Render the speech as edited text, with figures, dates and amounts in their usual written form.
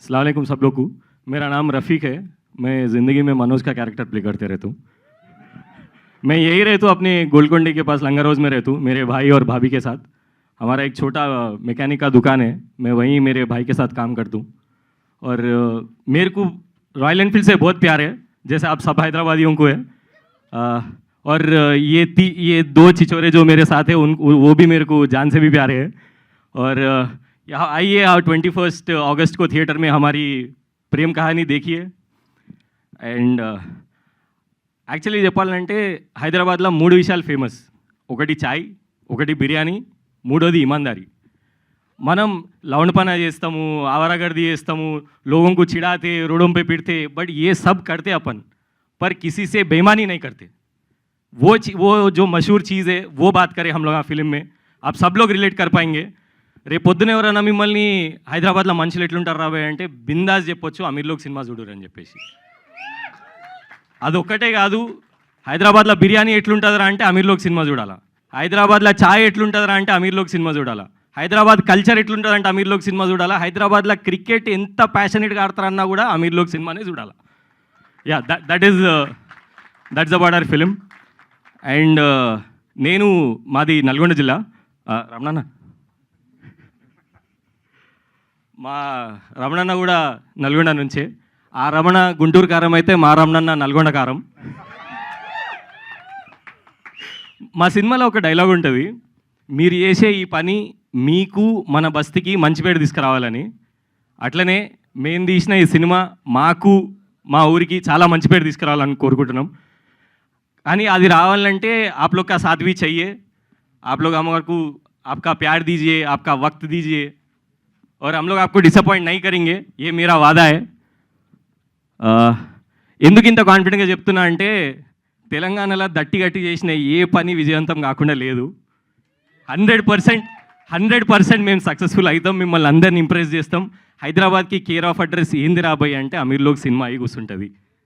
अस्सलाम वालेकुम सब लोग को। मेरा नाम रफ़ीक है। मैं ज़िंदगी में मनोज का कैरेक्टर प्ले करते रहता हूँ। मैं यही रहता हूँ, अपने गोलकोंडी के पास लंगर हाउस में रहता हूँ मेरे भाई और भाभी के साथ। हमारा एक छोटा मैकेनिक का दुकान है, मैं वहीं मेरे भाई के साथ काम करता हूँ। और मेरे को रॉयल एनफील्ड से बहुत प्यार है, जैसे आप सब हैदराबादियों को है। और ये दो छिछोरे जो मेरे साथ है उन वो भी मेरे को जान से भी प्यारे है। और यहाँ आइए, 21 अगस्त को थिएटर में हमारी प्रेम कहानी देखिए। అండ్ యాక్చువల్లీ చెప్పాలంటే హైదరాబాద్లో 3 విషయాలు ఫేమస్. ఒకటి చాయ్, ఒకటి బిర్యానీ, మూడోది ఇమాందారీ. మనం लौंडपना చేస్తాము, आवारागर्दी చేస్తాము, लोगों को चिढ़ाते, रोडों पे पीटते, बट ये सब करते अपन, पर किसी से बेईमानी नहीं करते. वो जो मशहूर चीज़ है वो बात करें हम लोग आ फिल्म में. आप सब लोग रिलेट कर पाएंगे. రేపు పొద్దున ఎవరైనా మిమ్మల్ని హైదరాబాద్లో మనుషులు ఎట్లుంటారు రాబోయే అంటే బిందాస్ చెప్పొచ్చు, అమీర్లోక్ సినిమా చూడరు అని చెప్పేసి. అదొక్కటే కాదు, హైదరాబాద్లో బిర్యానీ ఎట్లుంటుందిరా అంటే అమీర్లోక్ సినిమా చూడాలా, హైదరాబాద్లో ఛాయ్ ఎట్లుంటుందిరా అంటే అమీర్లోక్ సినిమా చూడాలా, హైదరాబాద్ కల్చర్ ఎట్లుంటుందంటే అమీర్లోక్ సినిమా చూడాలా, హైదరాబాద్లో క్రికెట్ ఎంత ప్యాషనేట్గా ఆడతారన్నా కూడా అమీర్లోక్ సినిమానే చూడాలా. Yeah, that's about our film. And నేను మాది నల్గొండ జిల్లా. రమణన్న, మా రమణన్న కూడా నల్గొండ నుంచే. ఆ రమణ గుంటూరు కారం అయితే మా రమణన్న నల్గొండ కారం. మా సినిమాలో ఒక డైలాగ్ ఉంటుంది, మీరు చేసే ఈ పని మీకు మన బస్తీకి మంచి పేరు తీసుకురావాలని. అట్లనే మేము తీసిన ఈ సినిమా మాకు మా ఊరికి చాలా మంచి పేరు తీసుకురావాలని కోరుకుంటున్నాం. కానీ అది రావాలంటే आप लोग का साथ भी चाहिए. आप लोग हमको आपका प्यार दीजिए, आपका वक्त दीजिए, और हम लोग आपको डिसअपॉइंट नहीं करेंगे, ये मेरा वादा है. ఎందుకు ఇంత కాన్ఫిడెంట్గా చెప్తున్నా అంటే తెలంగాణలో గట్టి చేసిన ఏ పని విజయవంతం కాకుండా లేదు. 100% మేము సక్సెస్ఫుల్ అవుతాం, మిమ్మల్ని అందరిని ఇంప్రెస్ చేస్తాం. హైదరాబాద్కి కేర్ ఆఫ్ అడ్రస్ ఏంది రాబోయే అంటే అమీర్లోక్ సినిమా అయి కూర్చుంటుంది.